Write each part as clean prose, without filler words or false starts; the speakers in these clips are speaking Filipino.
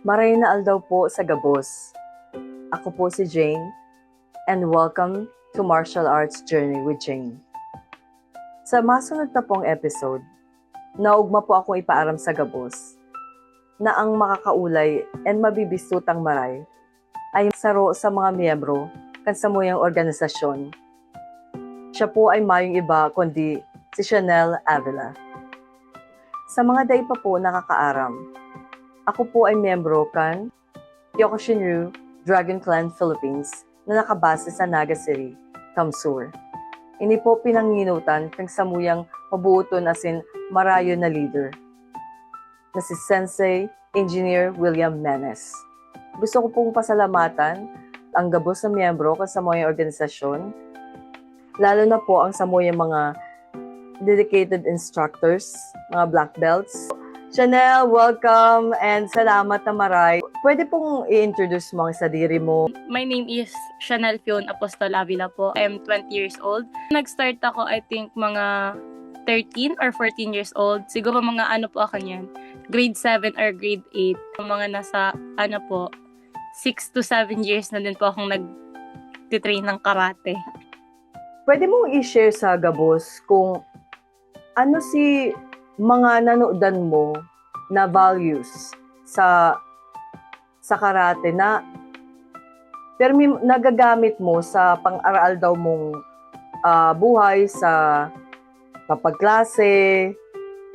Maray na aldaw po sa Gabos. Ako po si Jane and welcome to Martial Arts Journey with Jane. Sa masunod na pong episode, naugma po akong ipaaram sa Gabos na ang makakaulay and mabibistutang maray ay saro sa mga miyembro kan samuyang organisasyon. Siya po ay mayong iba kundi si Chanel Avila. Sa mga day pa po nakakaaram, ako po ay miyembro kan Kyokushinryu Dragon Clan Philippines na nakabase sa Naga City, Kamsur. Ini po pinanginutan kang samuyang mabuuton asin marayo na leader na si Sensei Engineer William Menes. Gusto ko pong pasalamatan ang gabos na miyembro kan samuyang organisasyon, lalo na po ang samuyang mga dedicated instructors, mga black belts. Chanel, welcome and salamat na maray. Pwede pong i-introduce mo ang sadiri mo. My name is Chanel Fion Apostol Avila po. I'm 20 years old. Nag-start ako, I think, mga 13 or 14 years old. Siguro mga ano po ako niyan, grade 7 or grade 8. Mga nasa, 6 to 7 years na din po akong nag-train ng karate. Pwede mong i-share sa Gabos kung ano si mga nanooddan mo na values sa karate na pero nagagamit mo sa pang-aral daw mong buhay sa kapagklase,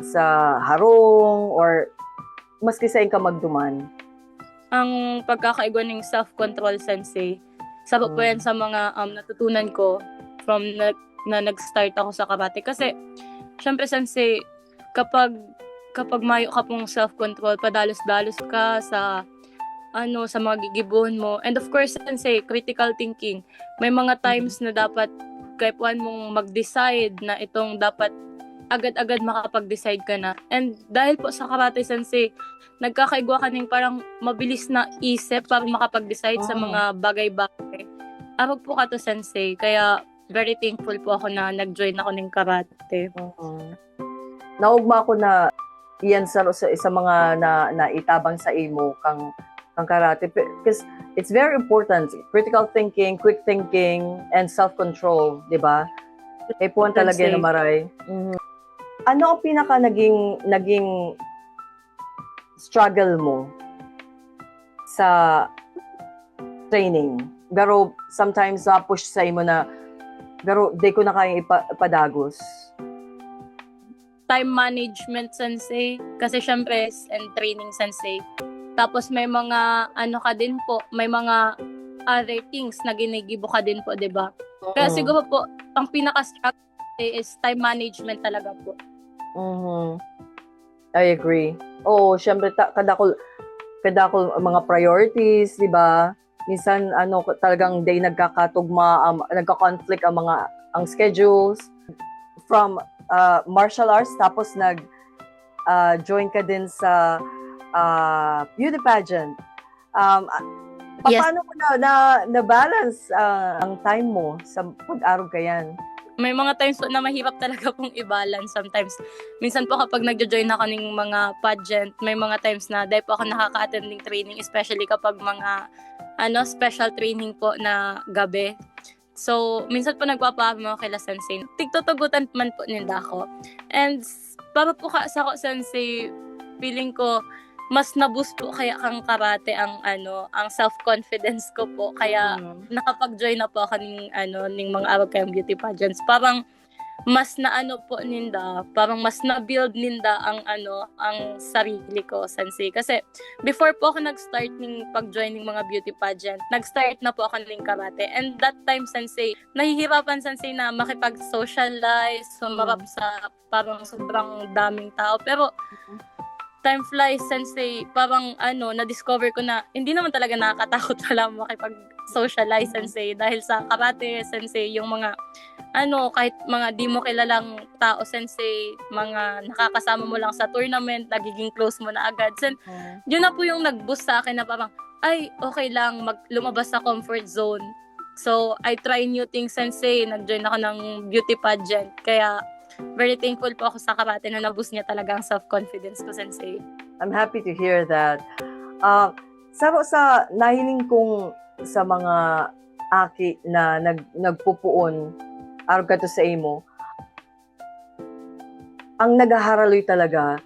sa harong, or maski sa ka magduman. Ang pagkakaigwa ng self-control sensei, sabot po yan sa mga natutunan ko from na nag-start ako sa karate. Kasi, syempre sensei, kapag mayo ka pong self-control, padalos-dalos ka sa sa mga gigibuhan mo. And of course, sensei, critical thinking. May mga times na dapat kaipuan mong mag-decide na itong dapat agad-agad makapag-decide ka na. And dahil po sa karate, sensei, nagkakaigwa ka ng parang mabilis na isip para makapag-decide sa mga bagay-bagay. Arog po ka to, sensei. Kaya, very thankful po ako na nag-join ako ng karate. Naugma ko na iyan sa mga na itabang sa imo kang karate because it's very important, critical thinking, quick thinking, and self-control, di ba? Kaya po talaga na maray. Ano ang pinaka naging struggle mo sa training? Garo sometimes push sa imo na garo di ko na kayang ipadagos. Time management sensei, kasi syempre and training sensei. Tapos may mga ka din po, may mga other things na ginigibo ka din po, 'di ba? Kaya siguro po ang pinaka-struggle is time management talaga po. I agree. Oh, syempre kadakol mga priorities, 'di ba? Minsan talagang day nagkakatugma, nagka-conflict ang schedules from martial arts, tapos join ka din sa beauty pageant. Yes. Paano mo na balance ang time mo sa pag-arog ka yan? May mga times po na mahirap talaga pong i-balance sometimes. Minsan po kapag nagjo-join ako ng mga pageant, may mga times na dahil po ako nakaka-attend ng training, especially kapag mga special training po na gabi. So, minsan po nagpapahabang ako kay sensei. Tigtutugutan man po nila ako. And para po sa ako sensei, feeling ko mas na-boost po kaya kang karate ang self-confidence ko po. Kaya nakapag-join na po ako ng mga araw kayong beauty pageants. Parang mas po ninda, parang mas na-build ninda ang sarili ko, sensei. Kasi before po ako nag-start ng pag-join ng mga beauty pageant, nag-start na po ako ng karate. And that time, sensei, nahihirapan, sensei, na makipag-socialize, sumarap sa parang sobrang daming tao. Pero time flies, sensei, parang na-discover ko na hindi naman talaga nakakatakot pala makipag-socialize, sensei. Dahil sa karate, sensei, yung mga kahit mga di mo kilalang tao, sensei, mga nakakasama mo lang sa tournament, nagiging close mo na agad. Yun na po yung nag-boost sa akin na parang, ay, okay lang, lumabas sa comfort zone. So, I try new things, sensei. Nag-join ako ng beauty pageant. Kaya, very thankful po ako sa karate na na-boost niya talaga ang self-confidence ko, sensei. I'm happy to hear that. Sa nahiling kong sa mga aki na nagpupuon araw ka to sa imo, ang nagaharaloy talaga,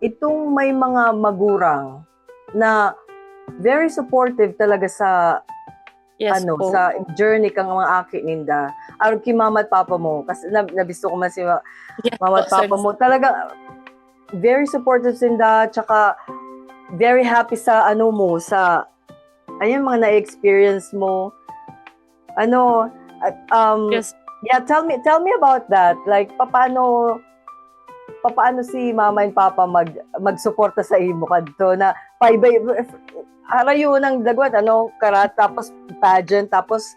itong may mga magurang na very supportive talaga sa Yes po. sa journey kang mga aki ninda. Araw ki mama at papa mo, kasi nabisto ko man si Yes mama po, at papa Sensei. mo, talaga very supportive sinda, tsaka very happy sa mga na-experience mo. Yes. Yeah, tell me about that. Like, paano si mama and papa magsuporta sa imo kadto na paibay harayo ng dagwat, karat, tapos pageant, tapos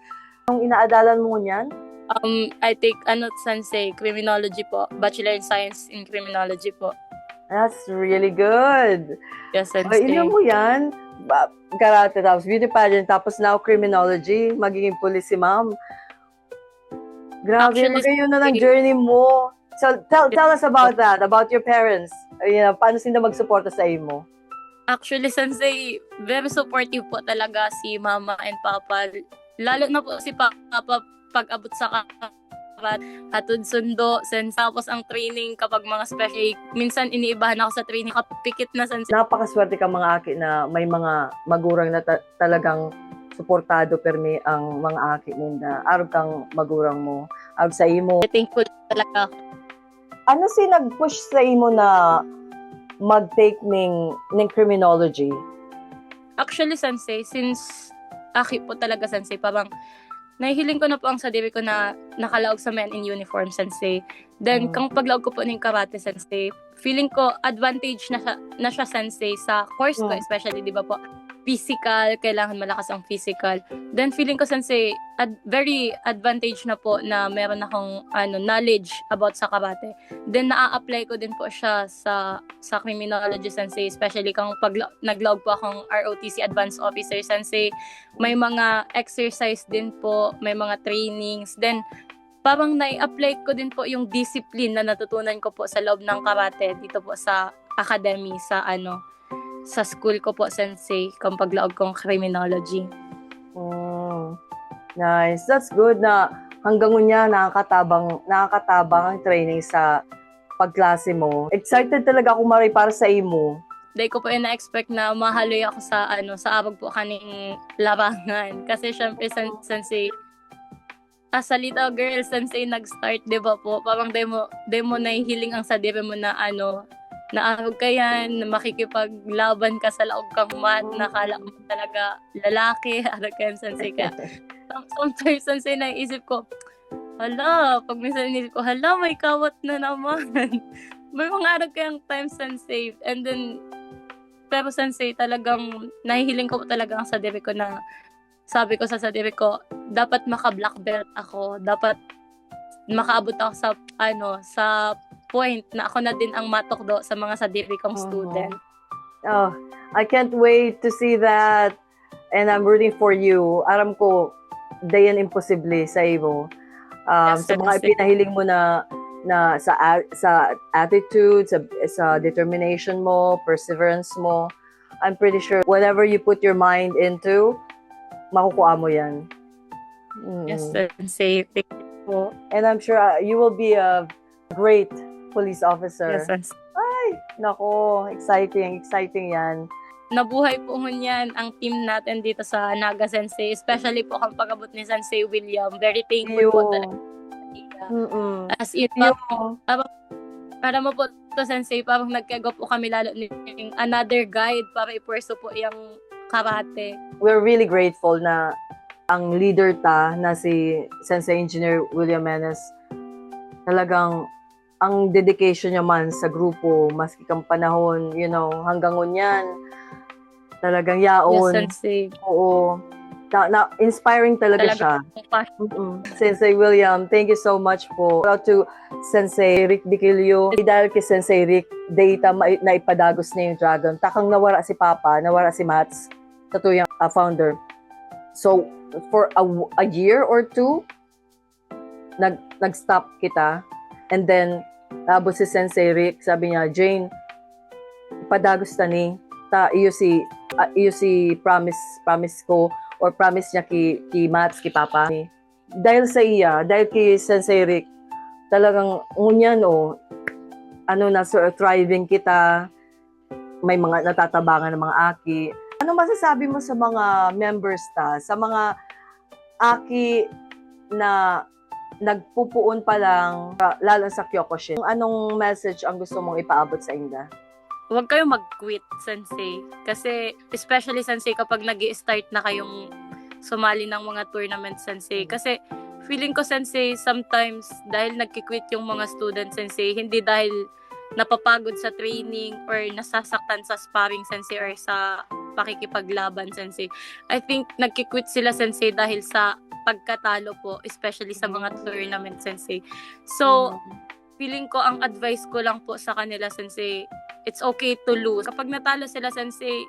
yung inaadalan mo niyan? I take, Sensei, criminology po. Bachelor in Science in Criminology po. That's really good. Yes, Ay, Sensei. ino mo yan? Karate, tapos beauty pageant, tapos now criminology, magiging police si ma'am. Grabe, Actually, magayon na ng journey mo. So, tell us about that, about your parents. Paano sila magsuporta sa imo? Actually, Sensei, very supportive po talaga si mama and papa. Lalo na po si papa pag abot sa karat, hatod sundo, tapos ang training kapag mga special, minsan iniibahan ako sa training, kapikit na, Sensei. Napakaswerte ka mga aki na may mga magurang na talagang suportado permi ang mga aki ninda. Araw kang magurang mo. Araw sa imo. Thankful talaga. Ano si nag-push sa imo na mag-take ng criminology? Actually, Sensei, since aki po talaga, Sensei, parang nahihiling ko na po ang sarili ko na nakalaog sa men in uniform, Sensei. Then, kung paglaog ko po ng karate, Sensei, feeling ko advantage na siya, Sensei, sa course ko, especially, di ba po, physical, kailangan malakas ang physical. Then, feeling ko, Sensei, very advantage na po na meron akong knowledge about sa karate. Then, naa-apply ko din po siya sa criminology, Sensei, especially kung naglaog po akong ROTC Advanced Officer, Sensei. May mga exercise din po, may mga trainings. Then, parang nai-apply ko din po yung discipline na natutunan ko po sa loob ng karate dito po sa academy, sa school ko po, Sensei, kung paglaog kong criminology. Nice. That's good na hanggang ngunya nakakatabang ang training sa pagklase mo. Excited talaga ako maray para sa imo. Dahil ko po yung na-expect na mahaloy ako sa abag po kaning larangan. Kasi syempre, Sensei, as a little girl, Sensei, nag-start, di ba po? Parang demo nahihiling ang sadiri mo na naarog ka yan, na makikipaglaban ka sa laog kang mat, nakala mo talaga lalaki, arag ka yan, Sensei. Kaya sometimes, Sensei, naisip ko, pag minsan naisip ko, may kawat na naman. May mga arag kayang time, Sensei. And then, pero Sensei, talagang nahihiling ko talaga ang sadiri ko na, sabi ko sa sadiri ko, dapat maka-black belt ako, dapat makaabot ako sa point na ako na din ang matokdo sa mga sadiri kong student. Oh, I can't wait to see that. And I'm rooting for you. Aram ko, dayan imposible sa iyo. Yes, sa mga Sensei. ipinahiling mo na sa attitude, sa determination mo, perseverance mo, I'm pretty sure whatever you put your mind into, makukuha mo yan. Yes, Sensei. Thank you po. And I'm sure you will be a great police officer. Yes, Sensei. Ay, nako, exciting yan. Nabuhay po yan ang team natin dito sa Naga, Sensei. Especially po kung pag-abot ni Sensei William. Very thankful po talaga. As in, para mo po to, Sensei, parang nagkagawa po kami lalo ng another guide para ipurso po yung karate. We're really grateful na ang leader na si Sensei Engineer William Menes, talagang ang dedication niya man sa grupo, maski kang panahon, hanggang ngunyan, talagang yaon. Yes, Sensei. Oo. Inspiring talaga siya. Sensei William, thank you so much po. Shout out to Sensei Rick Biquilio. Dahil kay Sensei Rick, data na ipadagos na yung dragon. Takang nawara si Papa, nawara si Mats, sa tuyang founder. So, for a year or two, nag-stop kita. And then, abot si Sensei Rick, sabi niya, Jane, ipadagos ta ni. iyo si promise ko or promise niya ki Mats, ki Papa. Dahil sa iya, dahil kay Sensei Rick, talagang ngunyan thriving kita, may mga natatabangan ng mga aki. Ano masasabi mo sa mga members sa mga aki na nagpupuon pa lang, lalo sa Kyokushin? Anong message ang gusto mong ipaabot sa inyo? Huwag kayong mag-quit, Sensei. Kasi, especially, Sensei, kapag nag-i-start na kayong sumali ng mga tournament, Sensei. Kasi, feeling ko, Sensei, sometimes, dahil nagki-quit yung mga students, Sensei, hindi dahil napapagod sa training or nasasaktan sa sparring, Sensei, or sa pakikipaglaban, Sensei. I think nagki-quit sila, Sensei, dahil sa pagkatalo po, especially sa mga tournament, Sensei. So, feeling ko, ang advice ko lang po sa kanila, Sensei, it's okay to lose. Kapag natalo sila, Sensei,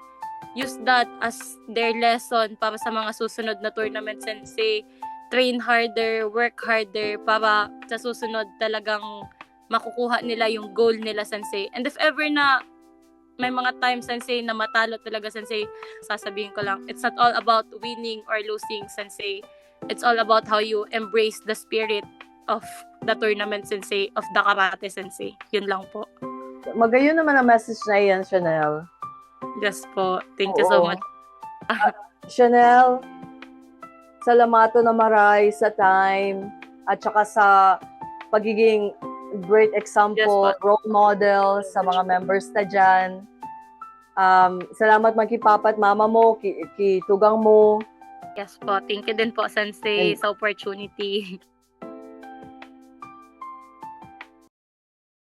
use that as their lesson para sa mga susunod na tournament, Sensei. Train harder, work harder para sa susunod talagang makukuha nila yung goal nila, Sensei. And if ever na may mga times, Sensei, na matalo talaga, Sensei, sasabihin ko lang, it's not all about winning or losing, Sensei. It's all about how you embrace the spirit of the tournament, Sensei, of the karate, Sensei. Yun lang po. Magayon naman ang message na yan, Chanel. Yes po. Thank you so much. Chanel, salamato na maray sa time at saka sa pagiging great example, Yes, role model sa mga members na dyan. Salamat man kay Papa at Mama mo, ki Tugang mo. Yes po. Thank you din po, Sensei, sa opportunity.